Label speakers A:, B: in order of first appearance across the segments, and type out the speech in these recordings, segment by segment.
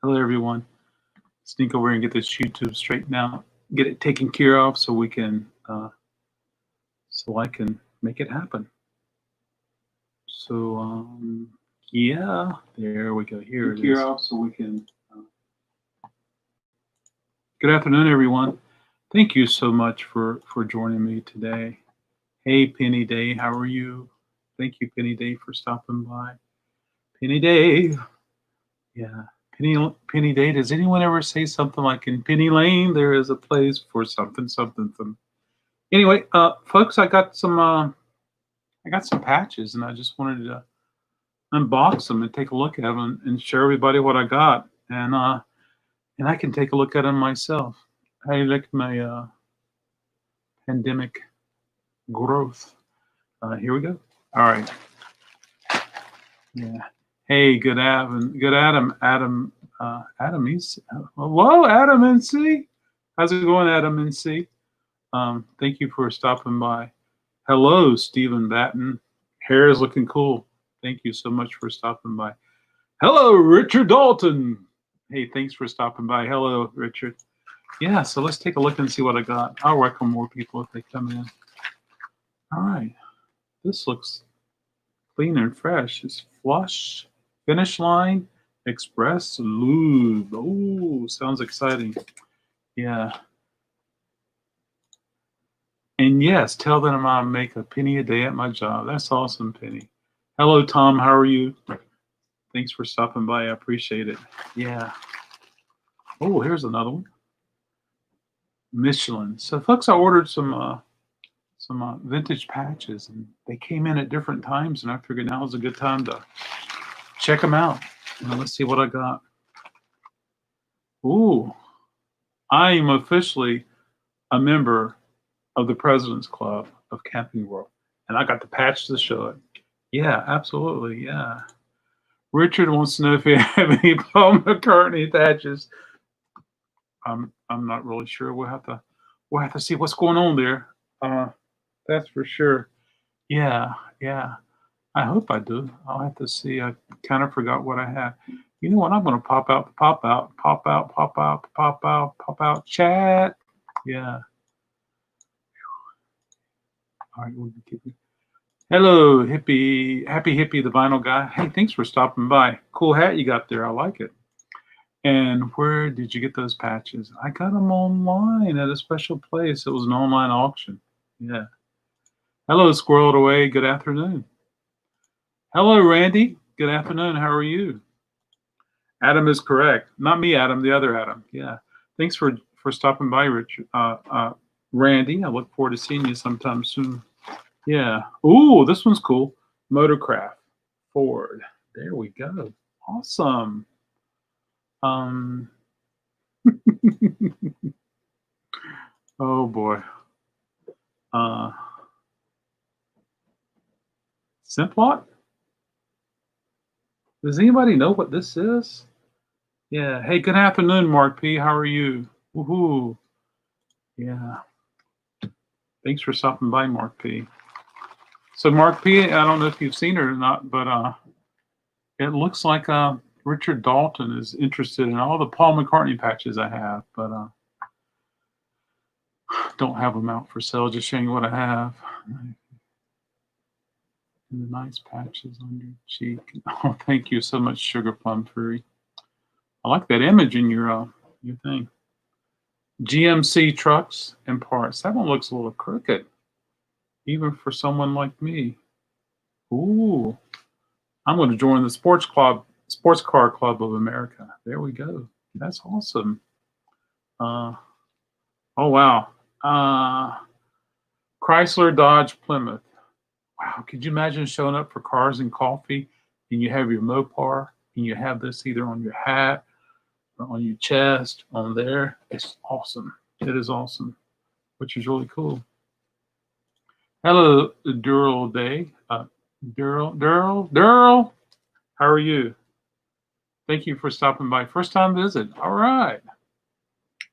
A: Hello, everyone. Sneak over and get this YouTube straightened out, get it taken care of, so we can, so I can make it happen. So, yeah, there we go. Here it is. So we can. Good afternoon, everyone. Thank you so much for joining me today. Hey, Penny Day, how are you? Thank you, Penny Day, for stopping by. Penny Day, yeah. Penny Day. Does anyone ever say something like in Penny Lane there is a place for something something something? Anyway, folks, I got some patches, and I just wanted to unbox them and take a look at them and show everybody what I got, and I can take a look at them myself. How you like my pandemic growth? Here we go. All right. Yeah. Hey, Adam. He's whoa, Adam NC. How's it going, Adam NC? Thank you for stopping by. Hello, Stephen Batten. Hair is looking cool. Thank you so much for stopping by. Hello, Richard Dalton. Hey, thanks for stopping by. Hello, Richard. Yeah, so let's take a look and see what I got. I'll welcome more people if they come in. All right. This looks clean and fresh. It's Flush, Finish Line, Express Lube. Oh, sounds exciting. Yeah. And yes, tell them I make a penny a day at my job. That's awesome, Penny. Hello, Tom. How are you? Thanks for stopping by. I appreciate it. Yeah. Oh, here's another one. Michelin. So, folks, I ordered some vintage patches, and they came in at different times, and I figured now is a good time to check them out. Now, let's see what I got. Ooh, I am officially a member of the President's Club of Camping World, and I got the patch to show it. Yeah, absolutely. Yeah. Richard wants to know if you have any Paul McCartney patches. I'm not really sure. We'll have to see what's going on there. That's for sure. Yeah, yeah. I hope I do. I'll have to see. I kind of forgot what I have. You know what? I'm going to pop out chat. Yeah. All right. We'll keep it. Hello, happy hippie, the vinyl guy. Hey, thanks for stopping by. Cool hat you got there. I like it. And where did you get those patches? I got them online at a special place. It was an online auction. Yeah. Hello, Squirreled Away. Good afternoon. Hello, Randy. Good afternoon. How are you? Adam is correct. Not me, Adam. The other Adam. Yeah. Thanks for stopping by, Richard. Randy. I look forward to seeing you sometime soon. Yeah. Ooh, this one's cool. Motorcraft Ford. There we go. Awesome. Oh boy. Simplot? Does anybody know what this is? Yeah. Hey, good afternoon, Mark P. How are you? Woohoo. Yeah. Thanks for stopping by, Mark P. So Mark P, I don't know if you've seen it or not, but it looks like Richard Dalton is interested in all the Paul McCartney patches I have, but don't have them out for sale. Just showing you what I have. And the nice patches on your cheek. Oh, thank you so much, Sugar Plum Fury. I like that image in your thing. GMC trucks and parts. That one looks a little crooked, even for someone like me. Ooh, I'm going to join the Sports Car Club of America. There we go. That's awesome. Oh wow. Chrysler, Dodge, Plymouth. Wow, could you imagine showing up for Cars and Coffee and you have your Mopar and you have this either on your hat or on your chest, on there? It's awesome. It is awesome, which is really cool. Hello, Dural Day. Dural, how are you? Thank you for stopping by. First time visit. All right.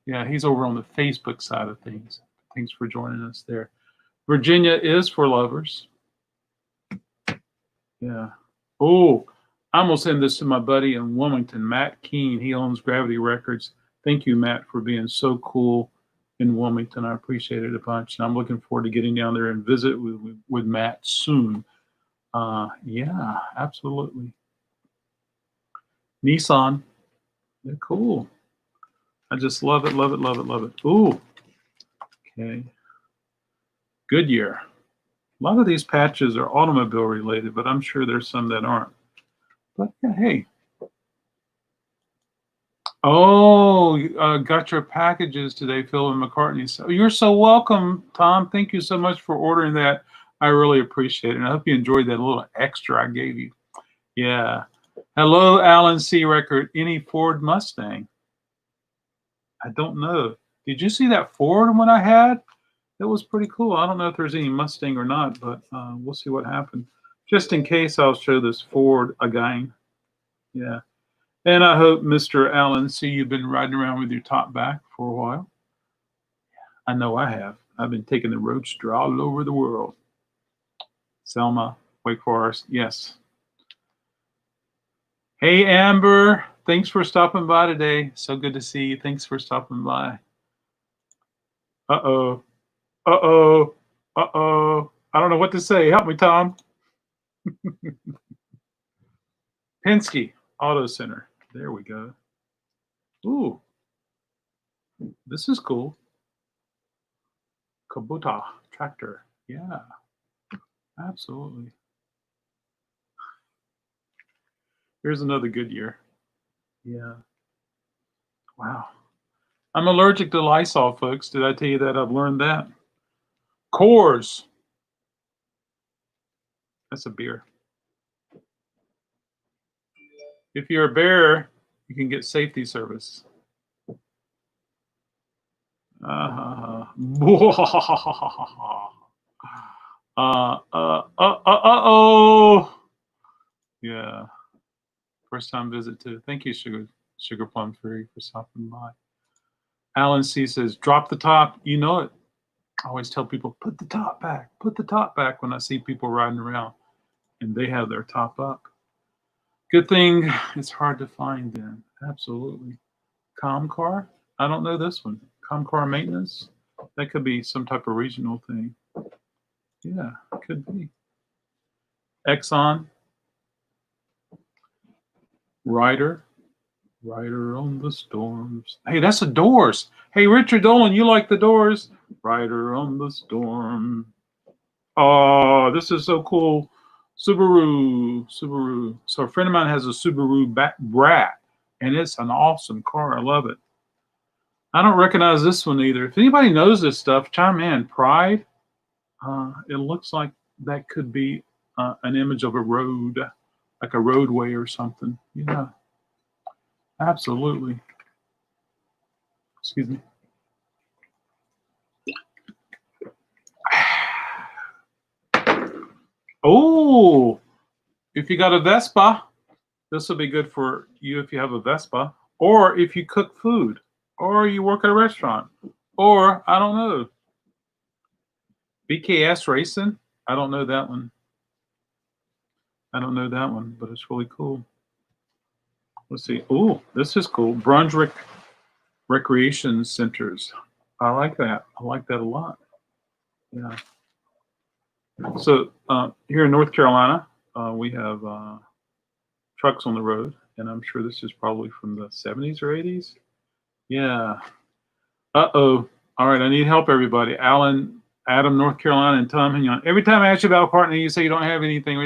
A: Yeah, he's over on the Facebook side of things. Thanks for joining us there. Virginia is for lovers. Yeah. Oh, I'm going to send this to my buddy in Wilmington, Matt Keene. He owns Gravity Records. Thank you, Matt, for being so cool in Wilmington. I appreciate it a bunch. And I'm looking forward to getting down there and visit with Matt soon. Yeah, absolutely. Nissan. They're cool. I just love it, love it, love it, love it. Ooh. Okay. Goodyear. A lot of these patches are automobile related, but I'm sure there's some that aren't. But yeah, hey. Oh, got your packages today, Phil and McCartney. So you're so welcome, Tom. Thank you so much for ordering that. I really appreciate it. And I hope you enjoyed that little extra I gave you. Yeah. Hello, Alan C. Record. Any Ford Mustang? I don't know. Did you see that Ford one I had? That was pretty cool. I don't know if there's any Mustang or not, but we'll see what happened. Just in case, I'll show this Ford again. Yeah. And I hope, Mr. Allen, see you've been riding around with your top back for a while. I know I have. I've been taking the Roadster all over the world. Selma, Wake Forest, yes. Hey, Amber, thanks for stopping by today. So good to see you. Thanks for stopping by. Uh-oh. Uh-oh. Uh-oh. I don't know what to say. Help me, Tom. Penske Auto Center. There we go. Ooh. This is cool. Kubota tractor. Yeah. Absolutely. Here's another Goodyear. Yeah. Wow. I'm allergic to Lysol, folks. Did I tell you that? I've learned that. Coors. That's a beer. If you're a bear, you can get safety service. Uh-oh. Yeah. First time visit too. Thank you, Sugar Plum Fairy, for stopping by. Alan C says, drop the top. You know it. I always tell people, put the top back. Put the top back when I see people riding around and they have their top up. Good thing it's hard to find then. Absolutely. Comcar? I don't know this one. Comcar maintenance? That could be some type of regional thing. Yeah, it could be. Exxon. Rider on the Storms. Hey, that's the Doors. Hey, Richard Dolan, you like the Doors? Rider on the Storm. Oh, this is so cool. Subaru. So a friend of mine has a Subaru Brat, and it's an awesome car. I love it. I don't recognize this one either. If anybody knows this stuff, chime in. Pride. It looks like that could be an image of a road, like a roadway or something. Yeah, absolutely. Excuse me. Oh, if you got a Vespa, this will be good for you if you have a Vespa, or if you cook food, or you work at a restaurant, or I don't know. BKS Racing? I don't know that one. I don't know that one, but it's really cool. Let's see. Oh, this is cool. Brunswick Recreation Centers. I like that. I like that a lot. Yeah. So here in North Carolina, we have trucks on the road, and I'm sure this is probably from the 70s or 80s. Yeah. Uh-oh. All right, I need help, everybody. Alan, Adam, North Carolina, and Tom Hignon. Every time I ask you about a partner, you say you don't have anything.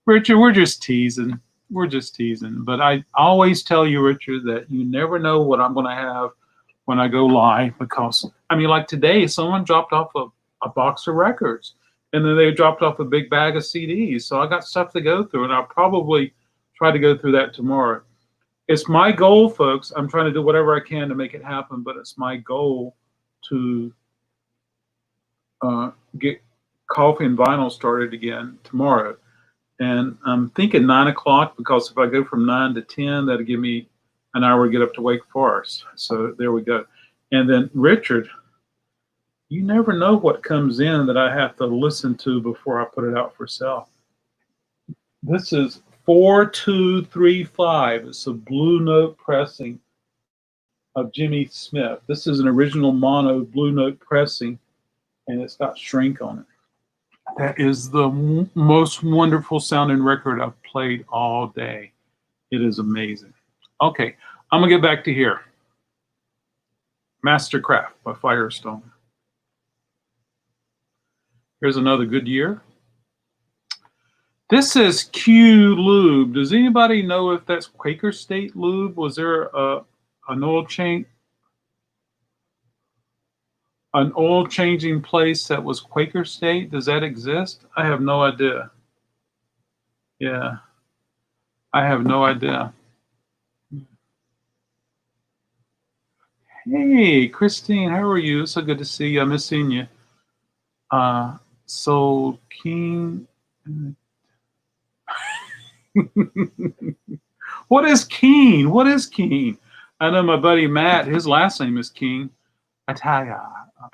A: Richard, we're just teasing. We're just teasing. But I always tell you, Richard, that you never know what I'm going to have when I go live, because, I mean, like today, someone dropped off a box of records, and then they dropped off a big bag of CDs. So I got stuff to go through, and I'll probably try to go through that tomorrow. It's my goal, folks. I'm trying to do whatever I can to make it happen, but it's my goal to get Coffee and Vinyl started again tomorrow. And I'm thinking 9 o'clock, because if I go from 9 to 10, that'll give me an hour to get up to Wake Forest. So there we go. And then, Richard, you never know what comes in that I have to listen to before I put it out for sale. This is 4235. It's a Blue Note pressing of Jimmy Smith. This is an original mono Blue Note pressing, and it's got shrink on it. That is the most wonderful sounding record I've played all day. It is amazing. Okay, I'm gonna get back to here. Mastercraft by Firestone. Here's another Goodyear. This is Q Lube. Does anybody know if that's Quaker State Lube? Was there an oil changing place that was Quaker State? Does that exist? I have no idea. Yeah, I have no idea. Hey, Christine, how are you? It's so good to see you. I miss seeing you. So King. What is Keen? What is Keen? I know my buddy Matt, his last name is King. Italia.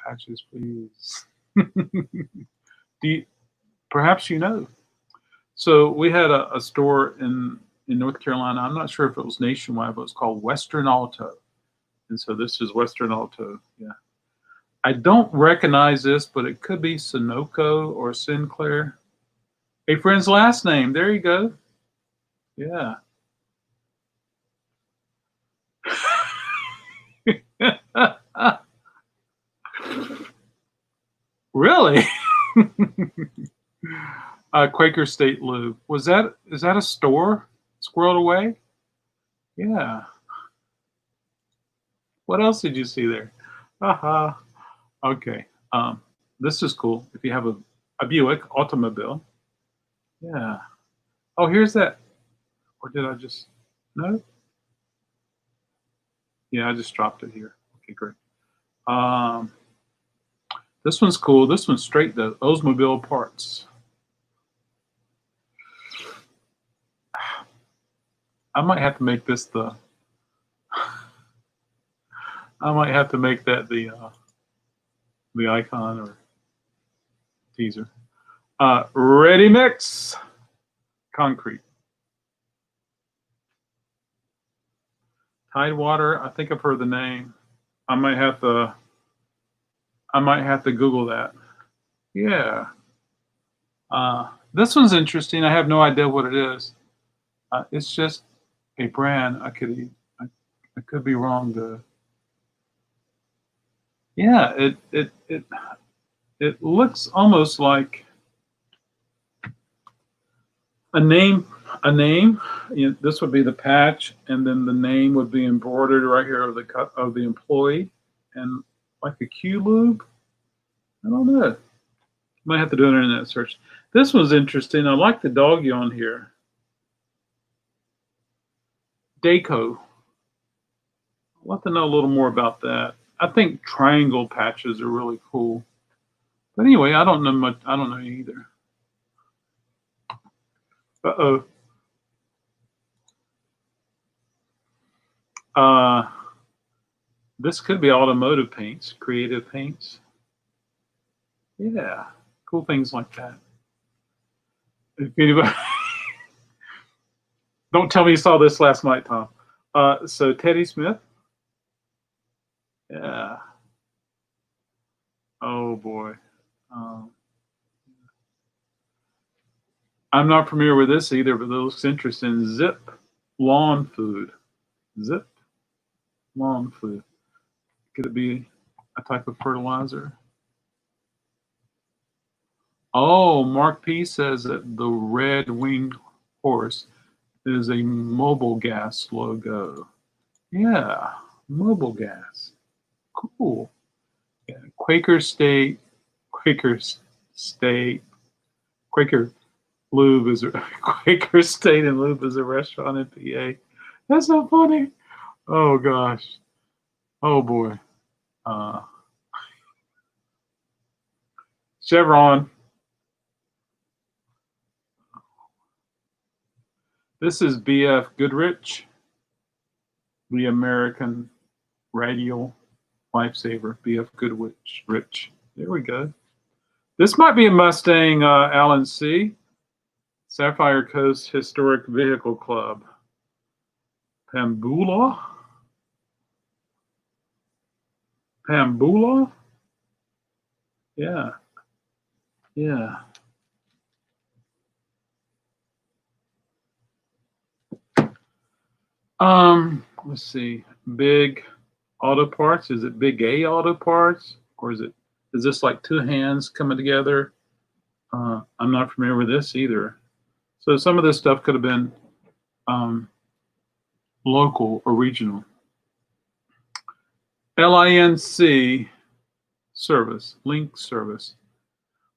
A: Patches, please. Perhaps you know. So we had a store in North Carolina. I'm not sure if it was nationwide, but it's called Western Auto. And so this is Western Auto. Yeah. I don't recognize this, but it could be Sunoco or Sinclair. A friend's last name. There you go. Yeah. Really? Quaker State Lube. Is that a store squirreled away? Yeah. What else did you see there? Aha. Okay. This is cool. If you have a Buick automobile. Yeah. Oh, here's that. Or did I just no? Yeah, I just dropped it here. Okay, great. This one's cool. This one's straight though. Oldsmobile parts. I might have to make this the. I might have to make that the icon or teaser. Ready Mix Concrete. Tidewater. I think I've heard the name. I might have to Google that. Yeah. This one's interesting. I have no idea what it is. It's just a brand. I could be wrong. Yeah, it looks almost like a name. This would be the patch, and then the name would be embroidered right here of the employee, and like a Q Lube. I don't know. Might have to do an internet search. This was interesting. I like the doggy on here. Daco. I'd love to know a little more about that. I think triangle patches are really cool. But anyway, I don't know much. I don't know either. Uh-oh. This could be automotive paints, creative paints. Yeah, cool things like that. If anybody, don't tell me you saw this last night, Tom. So Teddy Smith. Yeah. Oh boy. I'm not familiar with this either, but it looks interesting. Zip lawn food. Zip lawn food. Could it be a type of fertilizer? Oh, Mark P says that the red winged horse is a Mobilgas logo. Yeah, Mobilgas. Cool. Yeah, Quaker Lube is Quaker State and Lube is a restaurant in PA. That's so funny. Oh gosh. Oh boy. Chevron. This is BF Goodrich, the American radial lifesaver. BF Goodrich. There we go. This might be a Mustang Allen C. Sapphire Coast Historic Vehicle Club. Pambula? Pambula? Yeah. Yeah. Let's see. Big Auto Parts. Is it Big A Auto Parts? Or is this like two hands coming together? I'm not familiar with this either. So some of this stuff could have been local or regional. LINC service, link service.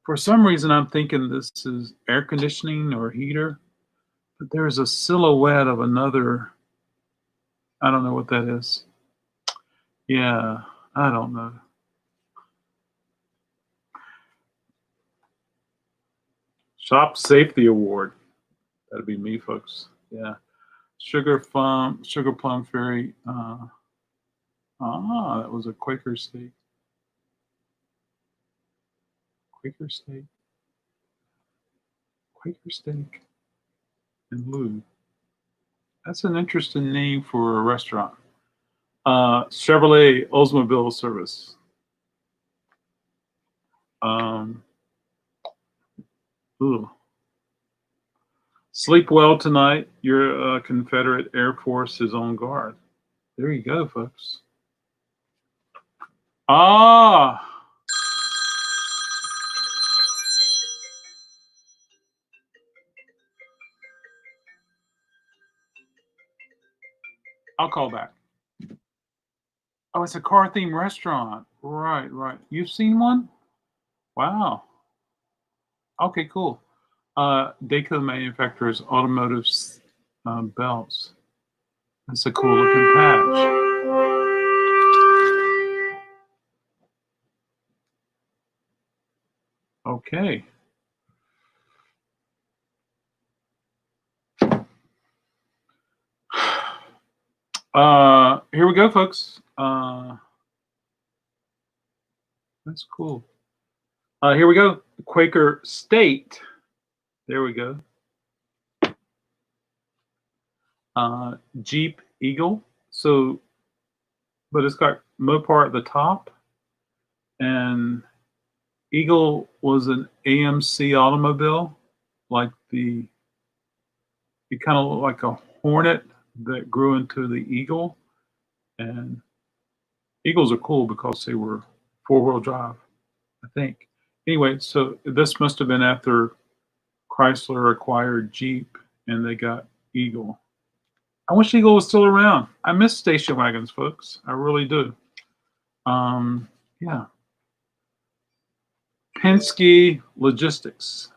A: For some reason, I'm thinking this is air conditioning or heater, but there's a silhouette of another. I don't know what that is. Yeah, I don't know. Shop Safety Award. That'd be me, folks. Yeah. Sugar Plum Fairy. That was a Quaker steak. Quaker steak. Quaker steak and blue. That's an interesting name for a restaurant. Chevrolet Oldsmobile Service. Sleep well tonight. Your Confederate Air Force is on guard. There you go, folks. Ah! I'll call back. Oh, it's a car themed restaurant. Right, right. You've seen one? Wow. Okay, cool. Dayco manufactures automotive belts. That's a cool looking patch. Okay. Here we go, folks. That's cool. Here we go. Quaker State. There we go. Jeep Eagle. So, but it's got Mopar at the top. And Eagle was an AMC automobile, like it kind of looked like a Hornet that grew into the Eagle. And Eagles are cool because they were four-wheel drive, I think. Anyway, so this must have been after Chrysler acquired Jeep and they got Eagle. I wish Eagle was still around. I miss station wagons, folks. I really do. Yeah. Penske Logistics.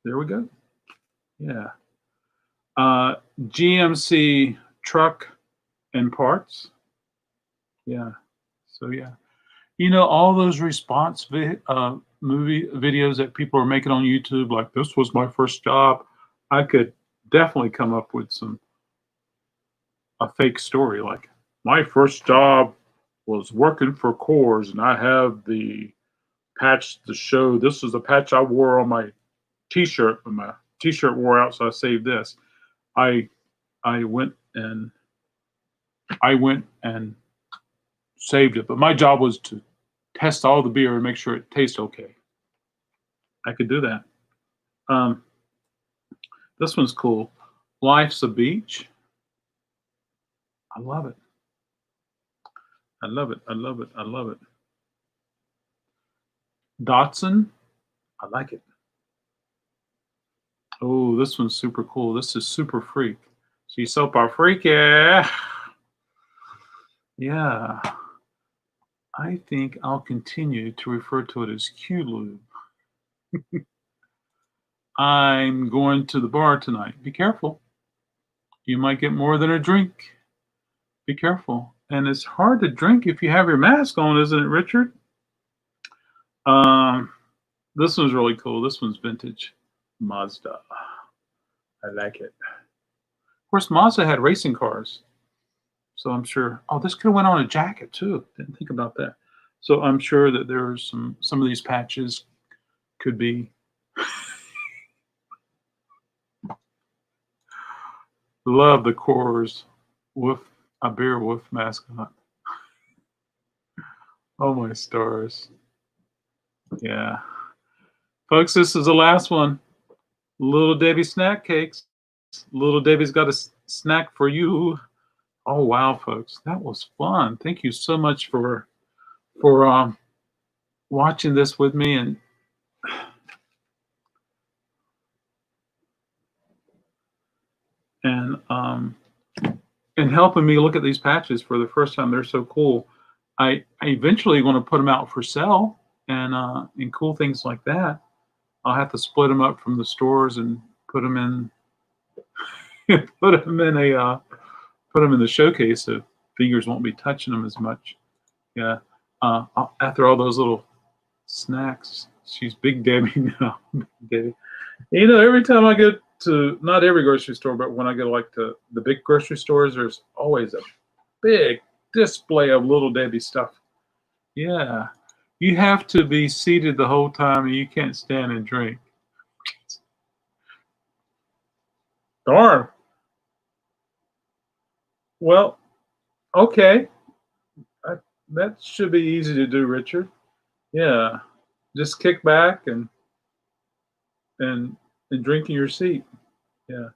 A: There we go. Yeah. GMC Truck and Parts. Yeah. So, yeah. You know, all those response movie videos that people are making on YouTube, like, this was my first job, I could definitely come up with a fake story. Like, my first job was working for Coors, and I have the patch to show. This is a patch I wore on my T-shirt, but my T-shirt wore out, so I saved this. I went and saved it, but my job was to test all the beer and make sure it tastes okay. I could do that. This one's cool. Life's a Beach. I love it. I love it. I love it. I love it. Datsun. I like it. Oh, this one's super cool. This is Super Freak. She's super freaky. Yeah. I think I'll continue to refer to it as Q-Lube. I'm going to the bar tonight. Be careful. You might get more than a drink. Be careful. And it's hard to drink if you have your mask on, isn't it, Richard? This one's really cool. This one's vintage Mazda. I like it. Of course, Mazda had racing cars. So I'm sure, oh, this could have went on a jacket too. Didn't think about that. So I'm sure that there's some of these patches could be Love the Coors Wolf, a beer wolf mascot. Oh my stars. Yeah. Folks, this is the last one. Little Debbie snack cakes. Little Debbie's got a snack for you. Oh wow, folks, that was fun. Thank you so much for watching this with me and helping me look at these patches for the first time. They're so cool. I eventually want to put them out for sale and cool things like that. I'll have to split them up from the stores and put them in put them in the showcase so fingers won't be touching them as much. Yeah. After all those little snacks, she's Big Debbie now. Big Debbie. You know, every time I go to, not every grocery store, but when I go like to the big grocery stores, there's always a big display of Little Debbie stuff. Yeah. You have to be seated the whole time and you can't stand and drink. Darn. Well, okay. That should be easy to do, Richard. Yeah. Just kick back and drink in your seat. Yeah.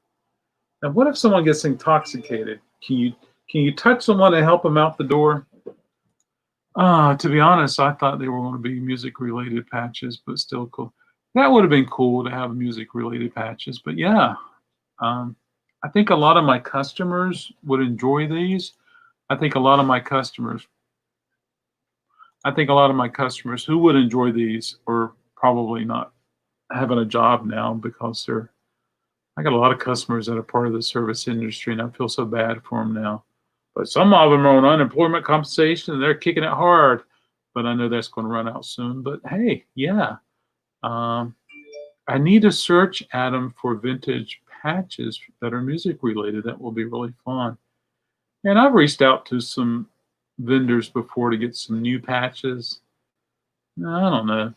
A: Now, what if someone gets intoxicated? Can you touch someone and help them out the door? To be honest, I thought they were going to be music-related patches, but still cool. That would have been cool to have music-related patches, but yeah. I think a lot of my customers would enjoy these. I think a lot of my customers who would enjoy these are probably not having a job now because I got a lot of customers that are part of the service industry, and I feel so bad for them now. But some of them are on unemployment compensation, and they're kicking it hard. But I know that's going to run out soon. But hey, yeah. I need to search, Adam, for vintage patches that are music related. That will be really fun. And I've reached out to some vendors before to get some new patches. I don't know.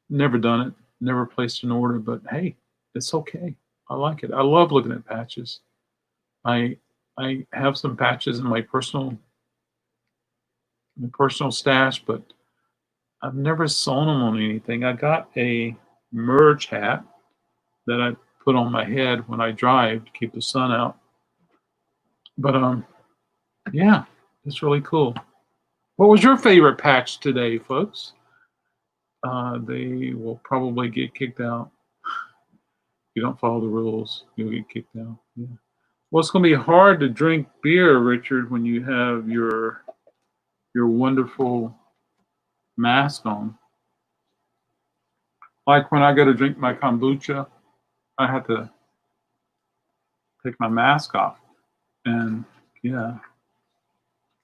A: Never done it. Never placed an order, but hey, it's okay. I like it. I love looking at patches. I have some patches in my personal stash, but I've never sewn them on anything. I got a merge hat that I put on my head when I drive to keep the sun out. But yeah, it's really cool. What was your favorite patch today, folks? They will probably get kicked out. If you don't follow the rules, you'll get kicked out. Yeah. Well, it's going to be hard to drink beer, Richard, when you have your wonderful mask on. Like when I go to drink my kombucha, I have to take my mask off. And yeah,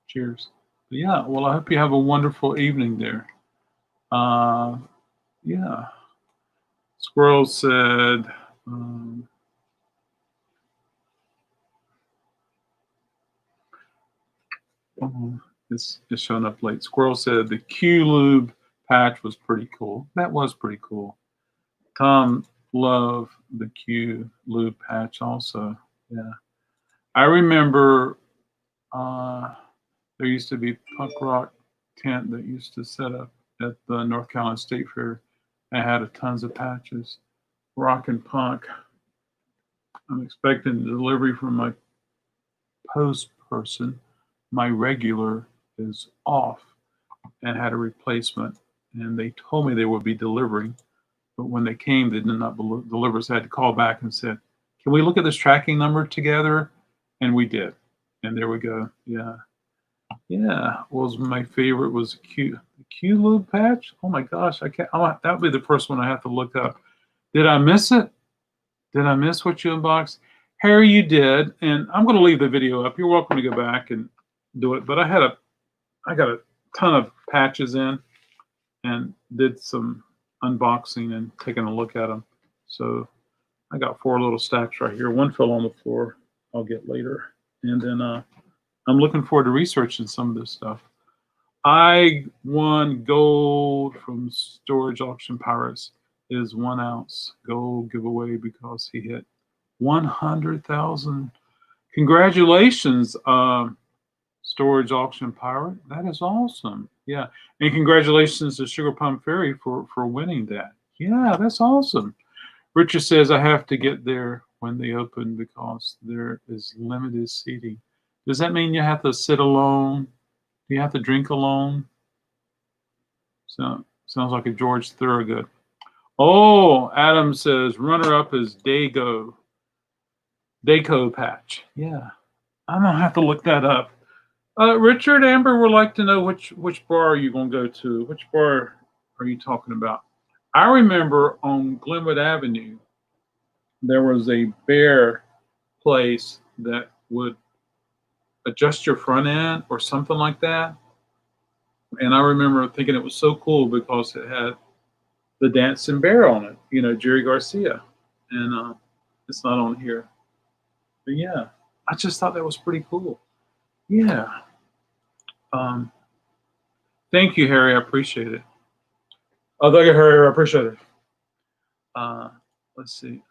A: cheers. But yeah, well, I hope you have a wonderful evening there. Yeah. Squirrel said, it's showing up late. Squirrel said the Q Lube patch was pretty cool. That was pretty cool. Tom loved the Q Lube patch also. Yeah. I remember there used to be punk rock tent that used to set up at the North Carolina State Fair. I had tons of patches, rock and punk. I'm expecting delivery from my post person. My regular is off and had a replacement, and they told me they would be delivering, but when they came, they did not deliver. So I had to call back and said, "Can we look at this tracking number together?" And we did, and there we go. Yeah. Was my favorite was the Q Lube patch. Oh my gosh, I can't. That would be the first one I have to look up. Did I miss it? Did I miss what you unboxed? Harry, you did, and I'm going to leave the video up. You're welcome to go back and do it. But I got a ton of patches in and did some unboxing and taking a look at them. So I got 4 little stacks right here. One fell on the floor. I'll get later, and then I'm looking forward to researching some of this stuff. I won gold from Storage Auction Pirates. His 1 ounce gold giveaway because he hit 100,000 Congratulations, Storage Auction Pirate. That is awesome. Yeah. And congratulations to Sugar Plum Fairy for winning that. Yeah, that's awesome. Richard says I have to get there when they open because there is limited seating. Does that mean you have to sit alone? Do you have to drink alone? So sounds like a George Thorogood. Oh, Adam says runner-up is Daco patch. Yeah, I'm gonna have to look that up. Richard, Amber would like to know which bar are you gonna go to? Which bar are you talking about? I remember on Glenwood Avenue, there was a bear place that would adjust your front end or something like that. And I remember thinking it was so cool because it had the dancing bear on it, you know, Jerry Garcia. And it's not on here. But yeah, I just thought that was pretty cool. Yeah. Thank you, Harry. I appreciate it. Oh, thank you, Harry. I appreciate it. Let's see.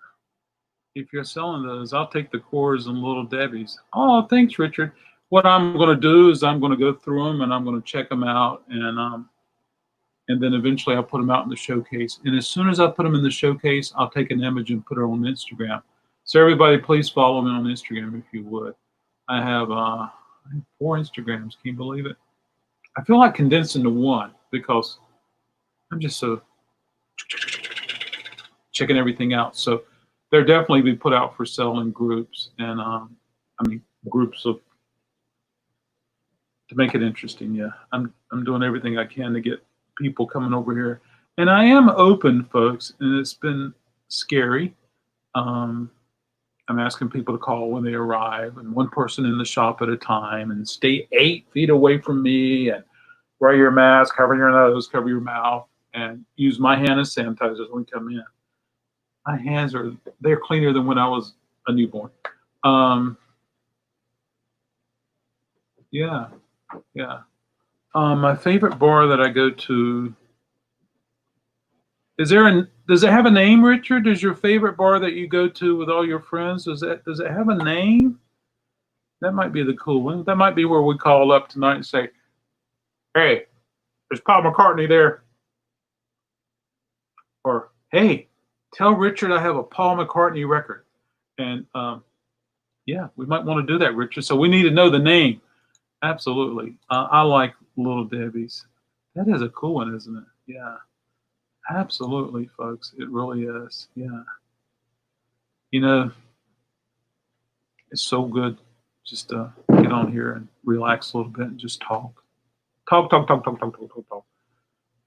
A: If you're selling those, I'll take the Coors and Little Debbie's. Oh, thanks, Richard. What I'm going to do is I'm going to go through them and I'm going to check them out, and then eventually I'll put them out in the showcase. And as soon as I put them in the showcase, I'll take an image and put it on Instagram. So everybody, please follow me on Instagram if you would. I have 4 Instagrams. Can you believe it? I feel like condensing to one because I'm just so checking everything out. So they'll definitely be put out for sale in groups, and groups of to make it interesting. Yeah, I'm doing everything I can to get people coming over here, and I am open, folks, and it's been scary. I'm asking people to call when they arrive, and one person in the shop at a time, and stay 8 feet away from me, and wear your mask, cover your nose, cover your mouth, and use my hand as sanitizers when we come in. My hands they're cleaner than when I was a newborn. Yeah. My favorite bar that I go to. Does it have a name, Richard? Does your favorite bar that you go to with all your friends, does it have a name? That might be the cool one. That might be where we call up tonight and say, "Hey, there's Paul McCartney there," or "Hey, tell Richard I have a Paul McCartney record." And yeah, we might want to do that, Richard. So we need to know the name. Absolutely. I like Little Debbie's. That is a cool one, isn't it? Yeah. Absolutely, folks. It really is. Yeah. You know, it's so good just to get on here and relax a little bit and just talk. Talk.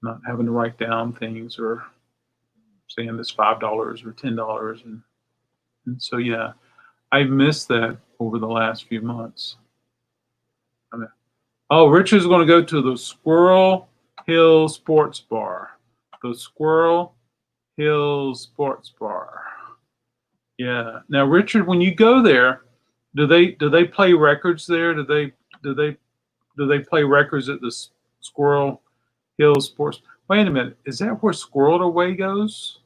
A: Not having to write down things or saying this $5 or $10. And so, yeah, I've missed that over the last few months. Oh, Richard's going to go to the Squirrel Hill Sports Bar. The Squirrel Hill Sports Bar. Yeah. Now, Richard, when you go there, do they play records there? Do they play records at the Squirrel Hill Sports? Wait a minute. Is that where Squirrel Away goes?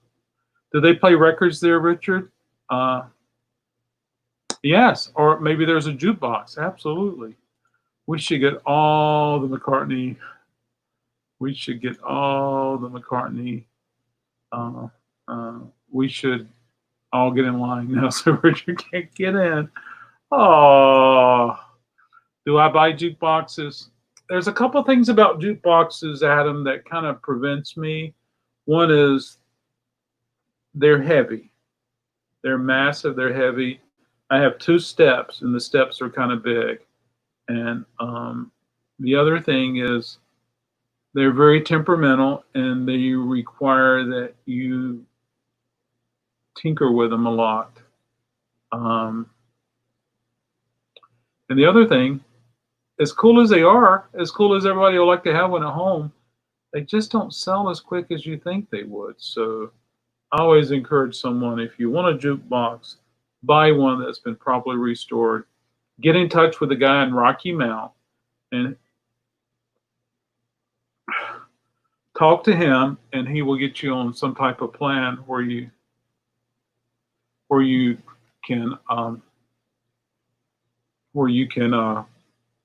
A: Do they play records there, Richard? Yes. Or maybe there's a jukebox. Absolutely. We should get all the McCartney. We should get all the McCartney. We should all get in line now so Richard can't get in. Oh, do I buy jukeboxes? There's a couple things about jukeboxes, Adam, that kind of prevents me. One is they're heavy. They're massive. They're heavy. I have 2 steps, and the steps are kind of big. And the other thing is they're very temperamental, and they require that you tinker with them a lot. And the other thing, as cool as they are, as cool as everybody would like to have one at home, they just don't sell as quick as you think they would. So I always encourage someone, if you want a jukebox, buy one that's been properly restored. Get in touch with the guy in Rocky Mount and talk to him, and he will get you on some type of plan where you can where you can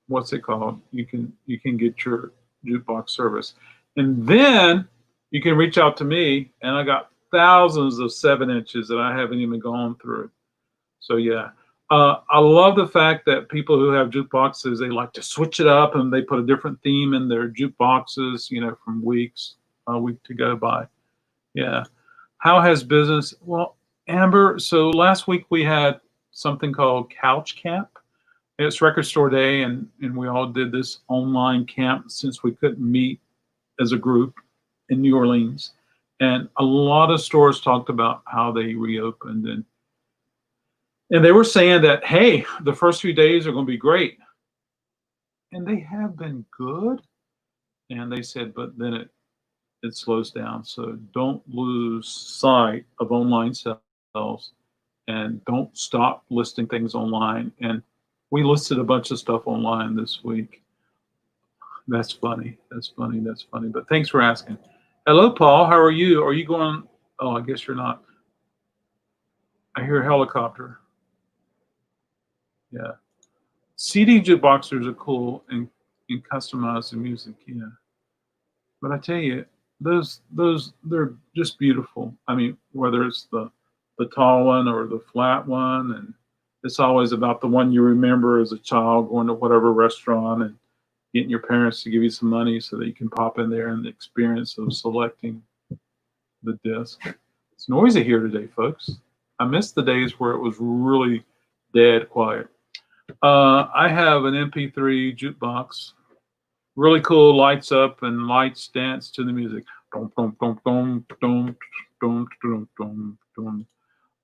A: what's it called? You can get your jukebox service, and then you can reach out to me, and I got thousands of 7 inches that I haven't even gone through. So yeah, I love the fact that people who have jukeboxes, they like to switch it up and they put a different theme in their jukeboxes, from weeks a week to go by. Yeah. How has business? Well, Amber, so last week we had something called Couch Camp. It's Record Store Day, and we all did this online camp since we couldn't meet as a group in New Orleans. And a lot of stores talked about how they reopened, and they were saying that, hey, the first few days are going to be great. And they have been good. And they said, but then it slows down. So don't lose sight of online sales and don't stop listing things online. And we listed a bunch of stuff online this week. That's funny. That's funny. That's funny. But thanks for asking. Hello, Paul. How are you? Are you going? Oh, I guess you're not. I hear a helicopter. Yeah. CD jukeboxers are cool and customize the music. Yeah. But I tell you, those they're just beautiful. I mean, whether it's the tall one or the flat one, and it's always about the one you remember as a child going to whatever restaurant and getting your parents to give you some money so that you can pop in there and the experience of selecting the disc. It's noisy here today, folks. I miss the days where it was really dead quiet. I have an MP3 jukebox. Really cool, lights up and lights dance to the music. Dum, dum, dum, dum, dum, dum, dum, dum, dum.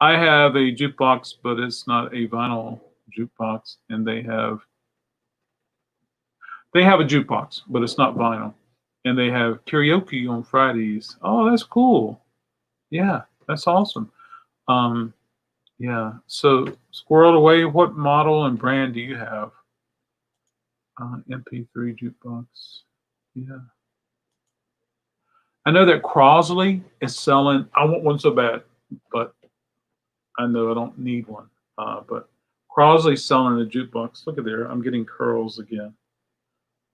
A: I have a jukebox, but it's not a vinyl jukebox, and they have a jukebox, but it's not vinyl, and they have karaoke on Fridays. Oh, that's cool. Yeah, that's awesome. Um, yeah. So, squirreled away. What model and brand do you have? MP3 jukebox. Yeah. I know that Crosley is selling. I want one so bad, but I know I don't need one. But Crosley's selling a jukebox. Look at there. I'm getting curls again.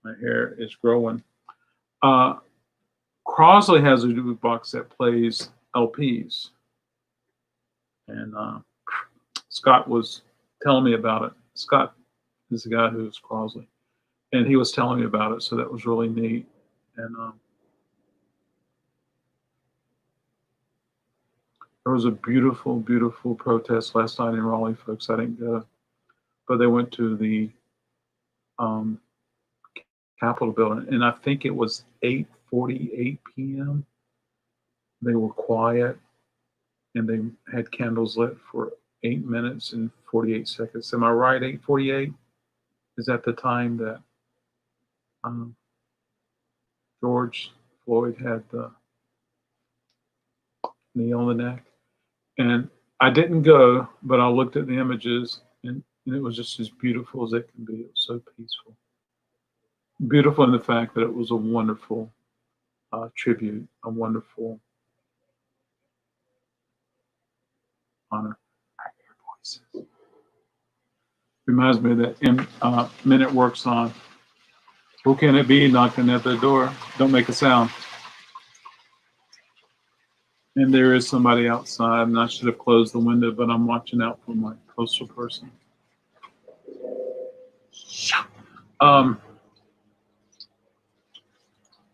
A: My hair is growing. Uh, Crosley has a jukebox that plays LPs, and Scott was telling me about it. Scott is the guy who's Crosley, and he was telling me about it. So that was really neat. And there was a beautiful, beautiful protest last night in Raleigh, folks. I didn't go, but they went to the um, Capitol building, and I think it was 8:48 p.m. They were quiet, and they had candles lit for 8 minutes and 48 seconds. Am I right? 8:48 is that the time that um, George Floyd had the knee on the neck? And I didn't go, but I looked at the images, and it was just as beautiful as it can be. It was so peaceful. Beautiful in the fact that it was a wonderful tribute, a wonderful honor. I hear voices. Reminds me of that Minute Work song. Who can it be knocking at the door? Don't make a sound. And there is somebody outside, and I should have closed the window, but I'm watching out for my postal person. Um,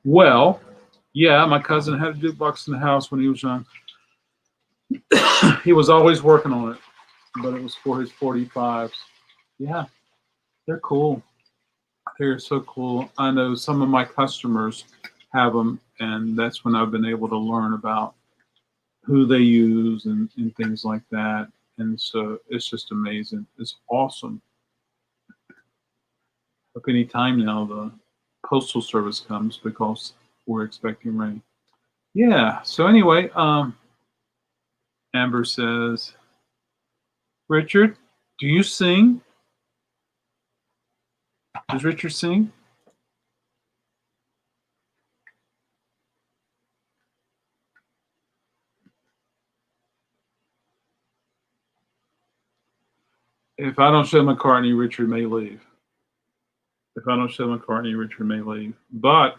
A: well, yeah, my cousin had a jukebox in the house when he was young. He was always working on it, but it was for his 45s. Yeah, they're cool. They're so cool. I know some of my customers have them, and that's when I've been able to learn about who they use and things like that. And so it's just amazing. It's awesome. Hope any time now the postal service comes because we're expecting rain. Yeah. So anyway, Amber says, Richard, do you sing? Does Richard sing? If I don't show McCartney, Richard may leave. If I don't show McCartney, Richard may leave. But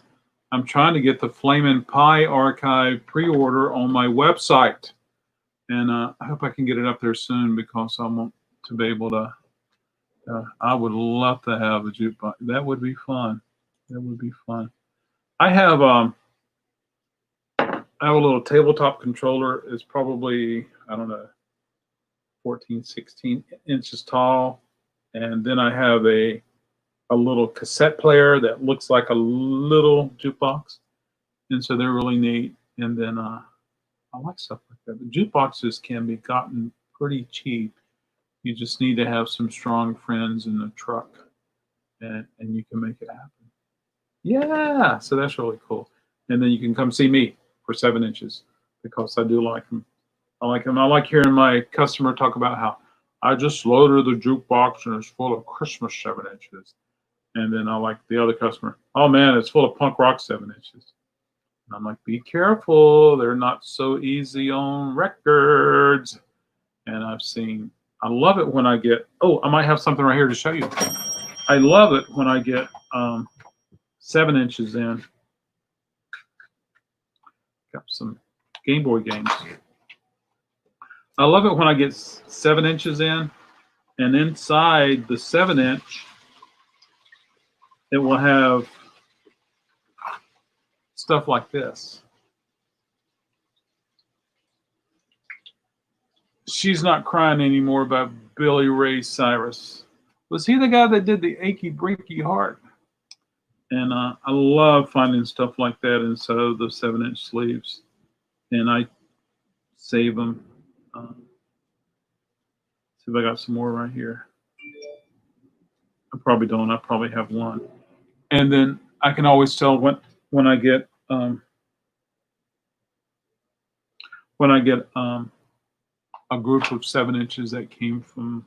A: I'm trying to get the Flamin' Pie archive pre-order on my website. And I hope I can get it up there soon because I want to be able to. I would love to have a jukebox. That would be fun. That would be fun. I have a little tabletop controller. It's probably, I don't know, 14, 16 inches tall. And then I have a little cassette player that looks like a little jukebox. And so they're really neat. And then I like stuff like that. The jukeboxes can be gotten pretty cheap. You just need to have some strong friends in the truck, and you can make it happen. Yeah, so that's really cool. And then you can come see me for 7 inches because I do like them. I like them. I like hearing my customer talk about how I just loaded the jukebox and it's full of Christmas 7 inches. And then I like the other customer, oh man, it's full of punk rock 7 inches. And I'm like, be careful. They're not so easy on records. And I love it when I get, I might have something right here to show you. I love it when I get 7 inches in. Got some Game Boy games. I love it when I get 7 inches in, and inside the 7 inch, it will have stuff like this. She's Not Crying Anymore by Billy Ray Cyrus. Was he the guy that did the Achy Breaky Heart? And I love finding stuff like that inside the 7 inch sleeves. And I save them. See if I got some more right here. I probably don't. I probably have one. And then I can always tell when I get a group of 7 inches that came from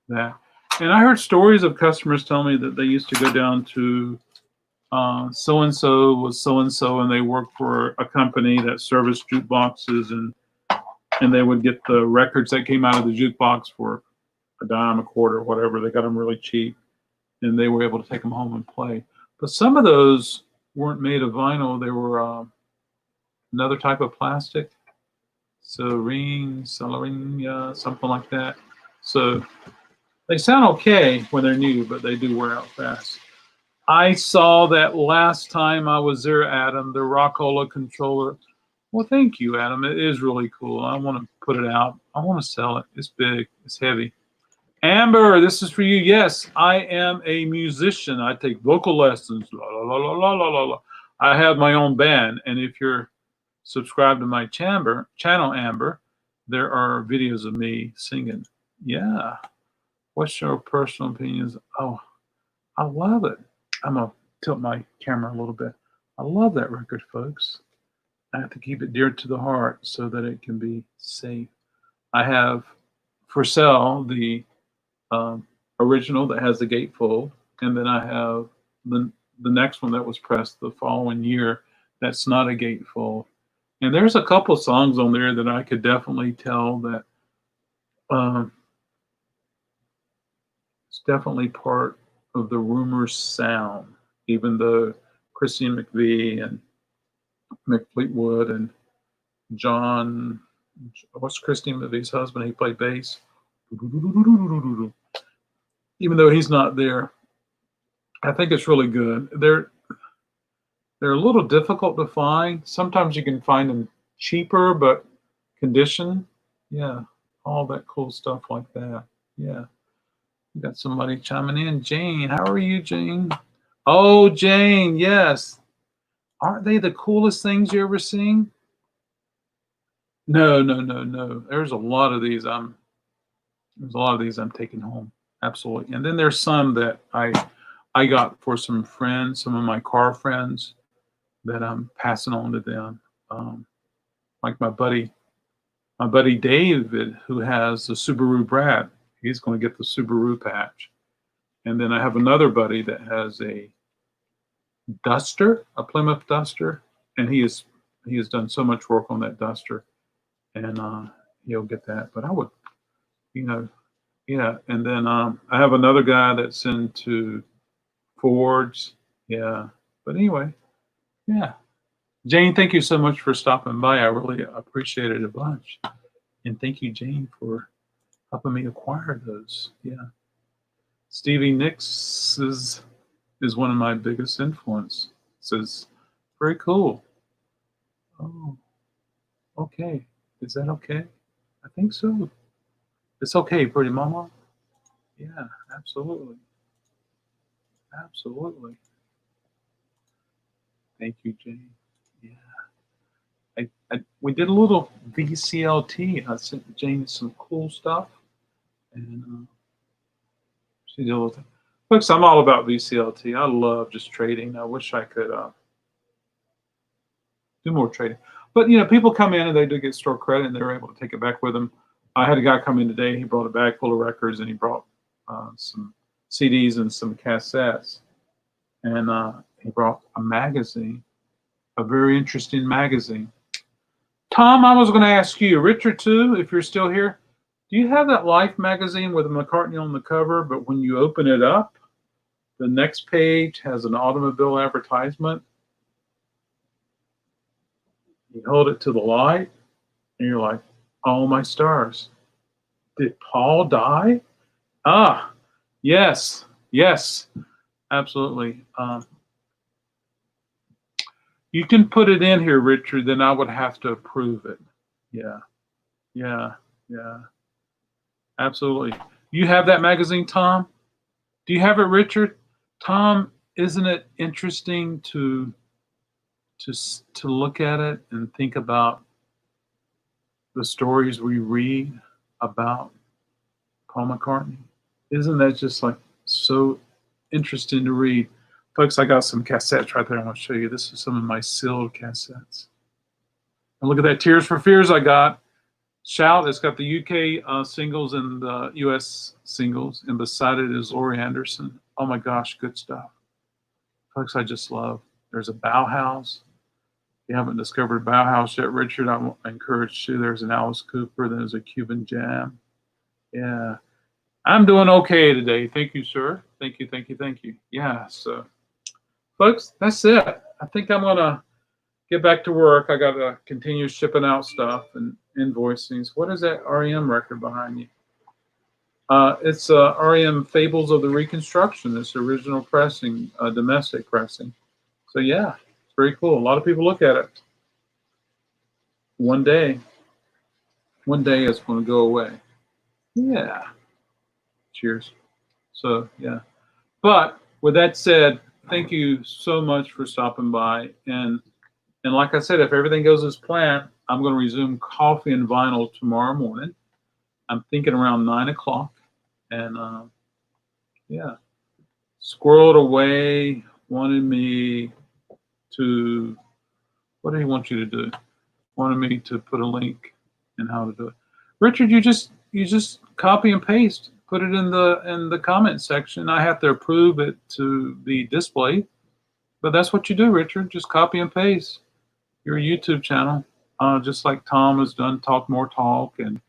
A: that. And I heard stories of customers tell me that they used to go down to so-and-so was so-and-so, and they worked for a company that serviced jukeboxes, and they would get the records that came out of the jukebox for a dime, a quarter, whatever. They got them really cheap, and they were able to take them home and play. But some of those weren't made of vinyl. They were another type of plastic. Serene, something like that. So they sound okay when they're new, but they do wear out fast. I saw that last time I was there, Adam, the Rockola controller. Well, thank you, Adam. It is really cool. I want to put it out. I want to sell it. It's big. It's heavy. Amber, this is for you. Yes, I am a musician. I take vocal lessons. La, la, la, la, la, la, la. I have my own band, and if you're subscribed to my channel, Amber, there are videos of me singing. Yeah. What's your personal opinions? Oh, I love it. I'm going to tilt my camera a little bit. I love that record, folks. I have to keep it dear to the heart so that it can be safe. I have for sale the original that has the gatefold, and then I have the next one that was pressed the following year that's not a gatefold. And there's a couple songs on there that I could definitely tell that it's definitely part of the Rumors sound, even though Christine McVie and Mick Fleetwood and John, what's Christine McVie's husband? He played bass. Even though he's not there, I think it's really good. They're a little difficult to find. Sometimes you can find them cheaper, but condition, yeah, all that cool stuff like that. Yeah. We got somebody chiming in. Jane, how are you, Jane? Oh, Jane, yes. Aren't they the coolest things you ever seen? No. There's a lot of these I'm taking home. Absolutely. And then there's some that I got for some friends, some of my car friends that I'm passing on to them. Like my buddy David, who has the Subaru Brat. He's going to get the Subaru patch. And then I have another buddy that has a Duster, a Plymouth Duster, and he has done so much work on that Duster, and he'll get that. But I would, Yeah, and then I have another guy that's into Fords. Yeah, but anyway, yeah. Jane, thank you so much for stopping by. I really appreciate it a bunch. And thank you, Jane, for helping me acquire those. Yeah. Stevie Nicks is one of my biggest influences. Very cool. Oh, okay. Is that okay? I think so. It's okay, pretty mama. Yeah, absolutely. Absolutely. Thank you, Jane. Yeah. We did a little VCLT. I sent Jane some cool stuff, and she did a little thing. Folks, I'm all about VCLT. I love just trading. I wish I could do more trading. But people come in and they do get store credit, and they're able to take it back with them. I had a guy come in today. He brought a bag full of records, and he brought some CDs and some cassettes, and he brought a magazine, a very interesting magazine. Tom, I was going to ask you, Richard too, if you're still here, do you have that Life magazine with McCartney on the cover, but when you open it up, the next page has an automobile advertisement? You hold it to the light, and you're like, oh my stars. Did Paul die? Ah, yes, absolutely. You can put it in here, Richard, then I would have to approve it. Yeah, absolutely. You have that magazine, Tom? Do you have it, Richard? Tom, isn't it interesting to look at it and think about the stories we read about Paul McCartney? Isn't that just like so interesting to read? Folks, I got some cassettes right there. I want to show you. This is some of my sealed cassettes. And look at that Tears for Fears I got. Shout, it's got the UK singles and the US singles, and beside it is Laurie Anderson. Oh my gosh, good stuff. Folks, I just love. There's a Bauhaus. If you haven't discovered Bauhaus yet, Richard, I encourage you. There's an Alice Cooper. There's a Cuban Jam. Yeah. I'm doing okay today. Thank you, sir. Thank you. Yeah, so, folks, that's it. I think I'm going to get back to work. I got to continue shipping out stuff and invoicing. What is that REM record behind you? It's REM Fables of the Reconstruction. It's original pressing, domestic pressing. So, yeah, it's very cool. A lot of people look at it. One day it's going to go away. Yeah. Cheers. So, yeah. But with that said, thank you so much for stopping by. And like I said, if everything goes as planned, I'm going to resume Coffee and Vinyl tomorrow morning. I'm thinking around 9 o'clock. And yeah, Squirreled Away wanted me to, what did he want you to do? Wanted me to put a link in how to do it. Richard, you just copy and paste, put it in the comment section. I have to approve it to be displayed, but that's what you do, Richard. Just copy and paste your YouTube channel, just like Tom has done. Talk More Talk, and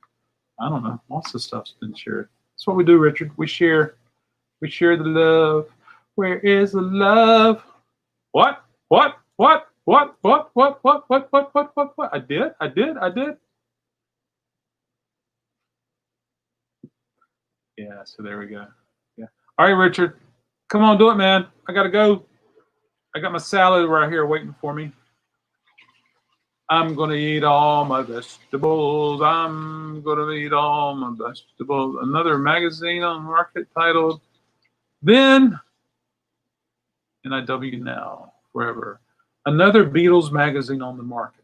A: I don't know, lots of stuff's been shared. That's what we do, Richard. We share the love. Where is the love? What? I did. Yeah, so there we go. Yeah. All right, Richard. Come on, do it, man. I gotta go. I got my salad right here waiting for me. I'm gonna eat all my vegetables. I'm gonna eat all my vegetables. Another magazine on the market titled Then NIW Now Forever. Another Beatles magazine on the market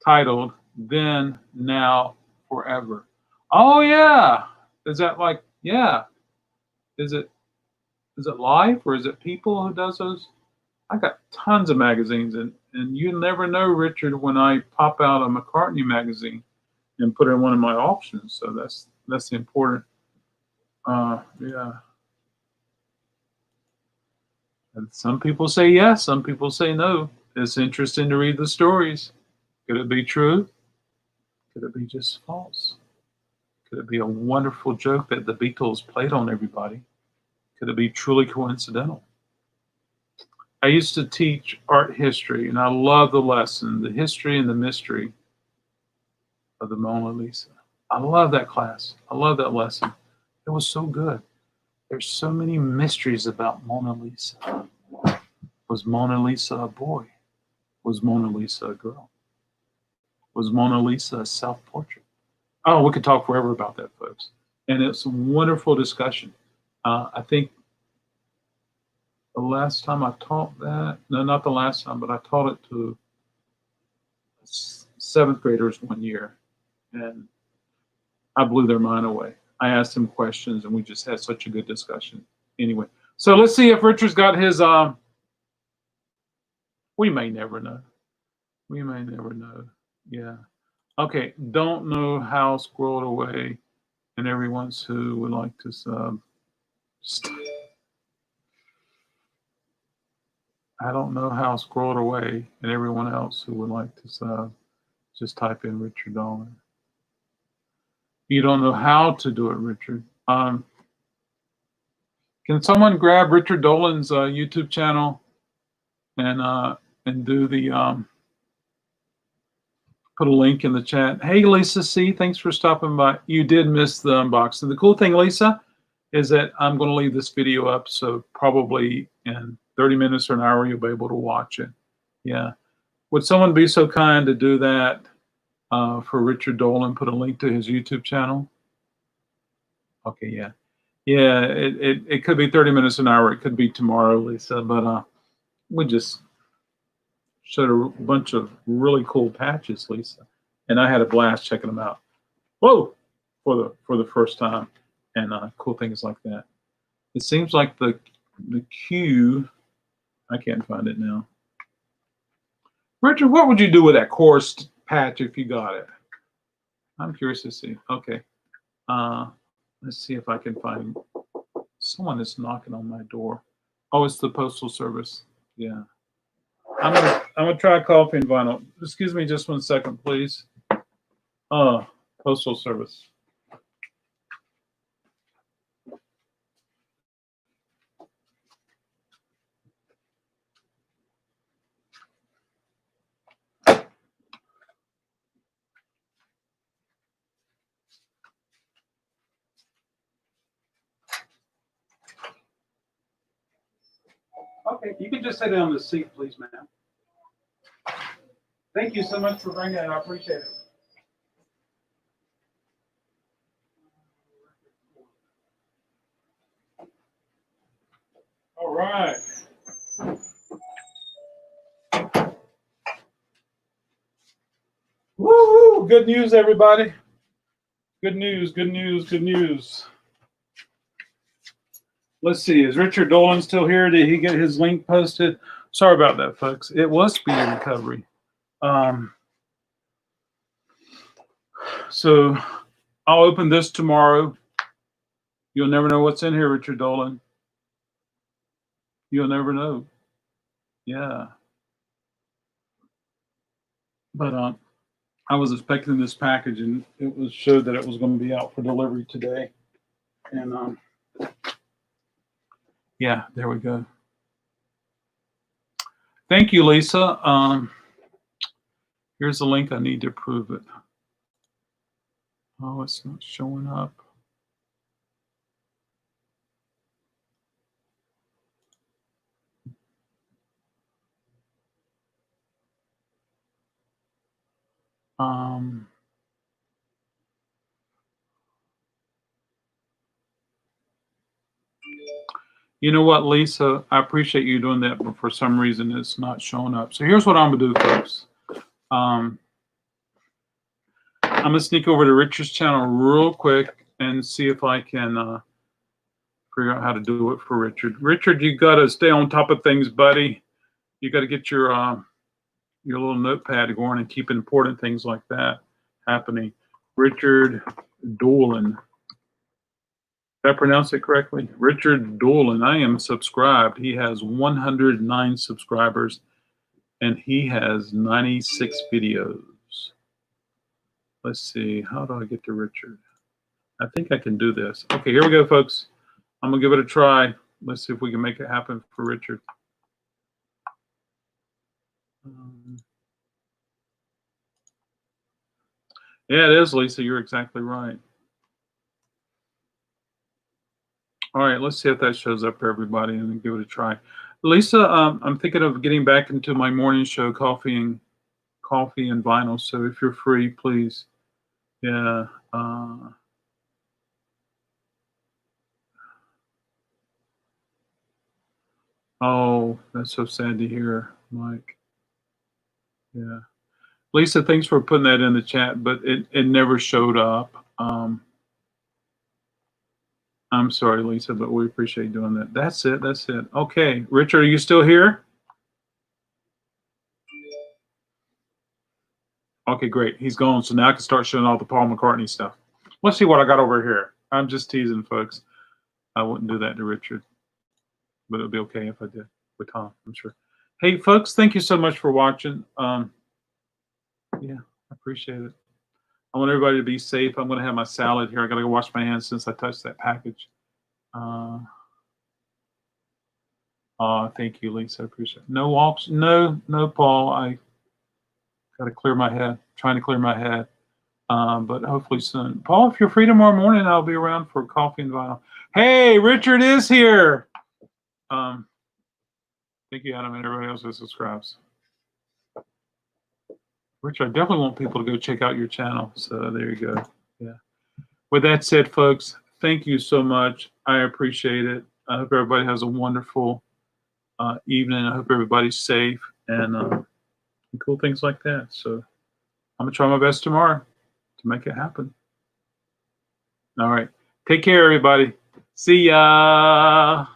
A: titled Then Now Forever. Oh yeah. Is that like, yeah. Is it Life or is it People who does those? I got tons of magazines, and you never know, Richard, when I pop out a McCartney magazine and put it in one of my auctions. So that's the important. Yeah. And some people say yes, some people say no. It's interesting to read the stories. Could it be true? Could it be just false? Could it be a wonderful joke that the Beatles played on everybody? Could it be truly coincidental? I used to teach art history, and I love the lesson, the history and the mystery of the Mona Lisa. I love that class. I love that lesson. It was so good. There's so many mysteries about Mona Lisa. Was Mona Lisa a boy? Was Mona Lisa a girl? Was Mona Lisa a self-portrait? Oh, we could talk forever about that, folks. And it's a wonderful discussion. I think the last time I taught that, no, not the last time, but I taught it to seventh graders one year, and I blew their mind away. I asked them questions, and we just had such a good discussion. Anyway, so let's see if Richard's got his. We may never know. We may never know. Yeah. Okay. Don't know how squirreled away, and everyone who would like to sub. I don't know how squirreled away, and everyone else who would like to sub, just type in Richard Dolan. You don't know how to do it, Richard. Can someone grab Richard Dolan's YouTube channel and do the put a link in the chat? Hey, Lisa C, thanks for stopping by. You did miss the unboxing. The cool thing, Lisa, is that I'm going to leave this video up, so probably in 30 minutes or an hour, you'll be able to watch it. Yeah. Would someone be so kind to do that for Richard Dolan, put a link to his YouTube channel? Okay, yeah. Yeah, it could be 30 minutes an hour. It could be tomorrow, Lisa, but we just showed a bunch of really cool patches, Lisa. And I had a blast checking them out. Whoa! For the first time. And cool things like that. It seems like the Q, I can't find it now. Richard, what would you do with that course patch if you got it? I'm curious to see. Okay. Let's see if I can find someone is knocking on my door. Oh, it's the Postal Service. Yeah. I'm gonna try coffee and vinyl. Excuse me just 1 second, please. Postal Service. Okay, you can just sit down in the seat, please, ma'am. Thank you so much for bringing it. I appreciate it. All right. Woo! Good news, everybody. Good news, good news, good news. Let's see, is Richard Dolan still here? Did he get his link posted? Sorry about that, folks. It was Speedy Recovery. So I'll open this tomorrow. You'll never know what's in here, Richard Dolan. You'll never know. Yeah. But I was expecting this package, and it was showed that it was going to be out for delivery today. And yeah, there we go. Thank you, Lisa. Here's the link. I need to approve it. Oh, it's not showing up. You know what, Lisa? I appreciate you doing that, but for some reason it's not showing up. So here's what I'm gonna do, folks. I'm gonna sneak over to Richard's channel real quick and see if I can figure out how to do it for Richard. Richard, you gotta stay on top of things, buddy. You gotta get your little notepad going and keep important things like that happening. Richard Dolan. Did I pronounce it correctly? Richard Dolan. I am subscribed. He has 109 subscribers, and he has 96 videos. Let's see. How do I get to Richard? I think I can do this. Okay, here we go, folks. I'm going to give it a try. Let's see if we can make it happen for Richard. Yeah, it is, Lisa. You're exactly right. All right, let's see if that shows up for everybody and then give it a try. Lisa, I'm thinking of getting back into my morning show, Coffee and Vinyl. So if you're free, please. Yeah. Oh, that's so sad to hear, Mike. Yeah. Lisa, thanks for putting that in the chat, but it never showed up. I'm sorry, Lisa, but we appreciate doing that. That's it. That's it. Okay. Richard, are you still here? Okay, great. He's gone. So now I can start showing all the Paul McCartney stuff. Let's see what I got over here. I'm just teasing, folks. I wouldn't do that to Richard, but it'll be okay if I did with Tom, I'm sure. Hey, folks, thank you so much for watching. Yeah, I appreciate it. I want everybody to be safe. I'm going to have my salad here. I got to go wash my hands since I touched that package. Thank you, Lisa. I appreciate it. No walks. No, Paul. I got to clear my head. Trying to clear my head. But hopefully soon. Paul, if you're free tomorrow morning, I'll be around for Coffee and Vinyl. Hey, Richard is here. Thank you, Adam, and everybody else who subscribes. Richard, I definitely want people to go check out your channel. So there you go. Yeah. With that said, folks, thank you so much. I appreciate it. I hope everybody has a wonderful evening. I hope everybody's safe and cool things like that. So I'm going to try my best tomorrow to make it happen. All right. Take care, everybody. See ya.